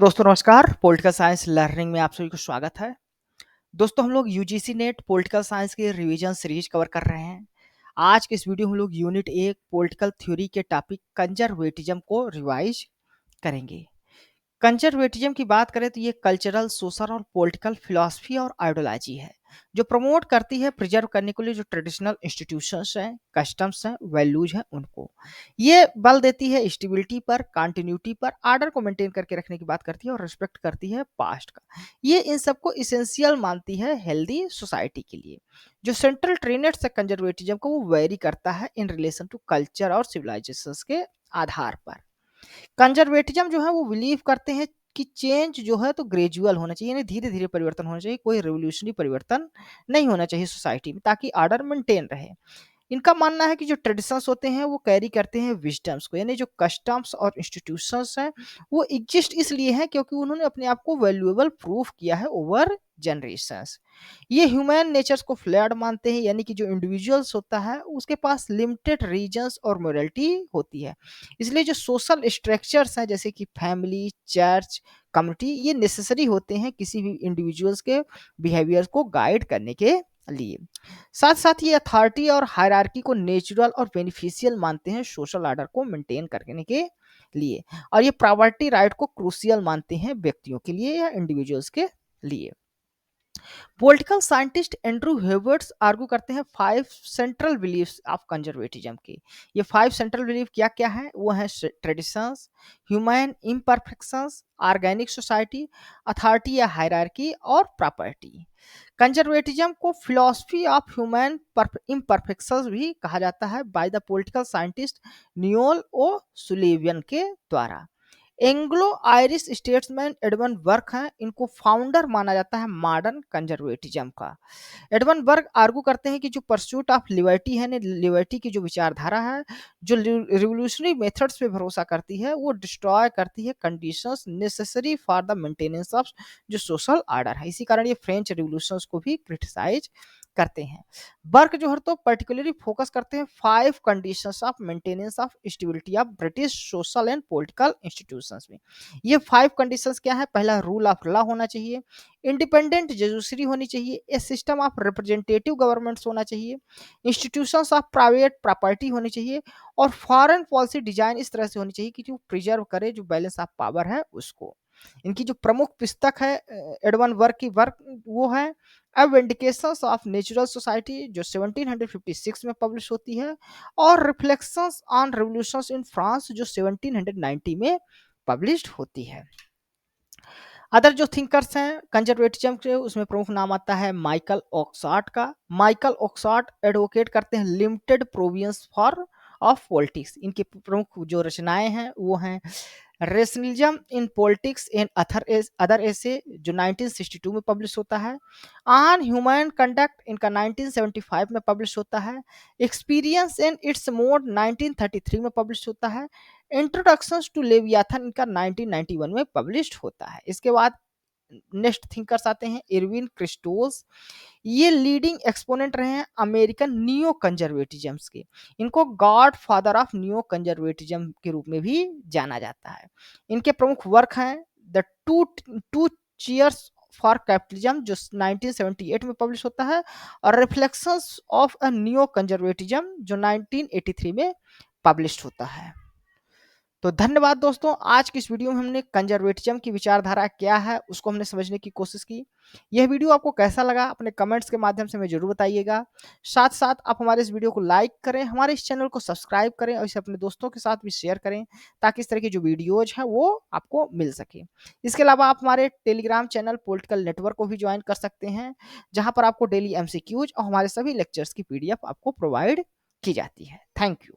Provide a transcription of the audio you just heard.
दोस्तों नमस्कार, political science learning में आप सभी को स्वागत है। दोस्तों हम लोग यूजीसी नेट पॉलिटिकल साइंस के रिवीजन सीरीज कवर कर रहे हैं। आज के इस वीडियो में हम लोग यूनिट 1 पॉलिटिकल थ्योरी के टॉपिक कंजर्वेटिज्म को रिवाइज करेंगे। कंजर्वेटिज्म की बात करें तो ये कल्चरल, सोशल और पॉलिटिकल फिलॉसफी और आइडियोलॉजी है जो प्रमोट करती है प्रिजर्व करने के लिए जो ट्रेडिशनल इंस्टीट्यूशंस हैं, कस्टम्स हैं, वैल्यूज हैं उनको। ये बल देती है स्टेबिलिटी पर, कंटिन्यूटी पर, आर्डर को मेंटेन करके रखने की बात करती है और रिस्पेक्ट करती है पास्ट का। ये इन सबको इसेंशियल मानती है हेल्दी सोसाइटी के लिए। जो सेंट्रल ट्रेनेट्स है कंजर्वेटिज्म को वो वेरी करता है इन रिलेशन टू कल्चर और सिविलाइजेशंस के आधार पर। कंजर्वेटिज्म जो है वो बिलीव करते हैं कि चेंज जो है तो ग्रेजुअल होना चाहिए, यानी धीरे धीरे परिवर्तन होना चाहिए, कोई रेवोल्यूशनरी परिवर्तन नहीं होना चाहिए सोसाइटी में ताकि ऑर्डर मेंटेन रहे। इनका मानना है कि जो ट्रेडिशंस होते हैं वो कैरी करते हैं विजडम्स को, यानी जो कस्टम्स और इंस्टीट्यूशंस हैं वो एग्जिस्ट इसलिए हैं क्योंकि उन्होंने अपने आप को वैल्यूएबल प्रूफ किया है ओवर जनरेशंस। ये ह्यूमन नेचर्स को फ्लैड मानते हैं, यानी कि जो इंडिविजुअल्स होता है उसके पास लिमिटेड रीजन्स और मोरलिटी होती है। इसलिए जो सोशल स्ट्रक्चर्स हैं जैसे कि फैमिली, चर्च, कम्युनिटी, ये नेसेसरी होते हैं किसी भी इंडिविजुअल्स के बिहेवियर को गाइड करने के लिए। साथ साथ ये अथॉरिटी और हायरार्की को नेचुरल और बेनिफिशियल मानते हैं सोशल ऑर्डर को मेंटेन करने के लिए, और ये प्रॉपर्टी राइट को क्रूशियल मानते हैं व्यक्तियों के लिए या इंडिविजुअल्स के लिए। पॉलिटिकल साइंटिस्ट एंड्रू हेवर्ट्स आर्गू करते हैं 5 सेंट्रल बिलीफ्स ऑफ कंजर्वेटिज्म की। ये 5 सेंट्रल बिलीफ क्या क्या है? वो है traditions, human imperfections, organic society, authority या हायरार्की और प्रॉपर्टी। कंजर्वेटिज्म को फिलॉसफी ऑफ ह्यूमन इम्परफेक्शंस भी कहा जाता है by the political scientist Noel O'Sullivan के द्वारा। Anglo Irish statesman Edmund Burke हैं, इनको फाउंडर माना जाता है मॉडर्न कंजर्वेटिज्म का। एडमंड बर्ग आर्गू करते हैं कि जो परस्यूट ऑफ लिबर्टी है, लिबर्टी की जो विचारधारा है, जो रिवोल्यूशनरी मेथड्स पे भरोसा करती है, वो डिस्ट्रॉय करती है conditions necessary for the maintenance of जो सोशल ऑर्डर है। इसी कारण ये फ्रेंच रिवोल्यूशंस को भी क्रिटिसाइज करते हैं। बर्क जो है तो पर्टिकुलरली फोकस करते हैं 5 conditions of maintenance of stability of British social and political institutions में। ये 5 कंडीशंस क्या है? पहला, रूल ऑफ लॉ होना चाहिए, इंडिपेंडेंट जुडिशरी होनी चाहिए, ए सिस्टम ऑफ रिप्रेजेंटेटिव गवर्नमेंट्स होना चाहिए, इंस्टीट्यूशंस ऑफ प्राइवेट प्रॉपर्टी होनी चाहिए, और फॉरेन पॉलिसी डिजाइन इस तरह से होनी चाहिए कि जो प्रिजर्व करे जो बैलेंस ऑफ पावर है उसको। इनकी जो प्रमुख पुस्तक है एडवन वर्क की वर्क वो है अ विंडिकेशंस ऑफ नेचुरल सोसाइटी जो 1756 में पब्लिश होती है, और reflections on revolutions in France जो 1790 में पब्लिश्ड होती है। अदर जो थिंकर्स हैं कंजर्वेटिज्म के, उसमें प्रमुख नाम आता है माइकल ऑक्सार्ट का। माइकल ऑक्सार्ट एडवोकेट करते हैं limited provisions for of politics. इनकी प्रमुख जो रचनाएं हैं वो हैं rationalism in politics and other essays जो 1962 में पब्लिश होता है, ऑन ह्यूमन कंडक्ट इनका 1975 में पब्लिश होता है, एक्सपीरियंस एंड इट्स मोड 1933 में पब्लिश होता है, इंट्रोडक्शन टू लेवियाथन इनका 1991 में पब्लिश्ड होता है। इसके बाद नेक्स्ट थिंकर्स आते हैं इरविन क्रिस्टोस। ये लीडिंग एक्सपोनेंट रहे हैं अमेरिकन नियो कंजर्वेटिज्म के। इनको God father of neo conservatism के रूप में भी जाना जाता है। इनके प्रमुख वर्क हैं the two two cheers for capitalism जो 1978 में पब्लिश होता है, और reflections of a neo conservatism जो 1983 में पब्लिश होता है। तो धन्यवाद दोस्तों, आज की इस वीडियो में हमने कंजर्वेटिज्म की विचारधारा क्या है उसको हमने समझने की कोशिश की। यह वीडियो आपको कैसा लगा अपने कमेंट्स के माध्यम से हमें जरूर बताइएगा। साथ साथ आप हमारे इस वीडियो को लाइक करें, हमारे इस चैनल को सब्सक्राइब करें और इसे अपने दोस्तों के साथ भी शेयर करें ताकि इस तरह की जो वीडियोज हैं वो आपको मिल सके। इसके अलावा आप हमारे टेलीग्राम चैनल पॉलिटिकल नेटवर्क को भी ज्वाइन कर सकते हैं, जहाँ पर आपको डेली MCQs और हमारे सभी लेक्चर्स की PDF आपको प्रोवाइड की जाती है। Thank you.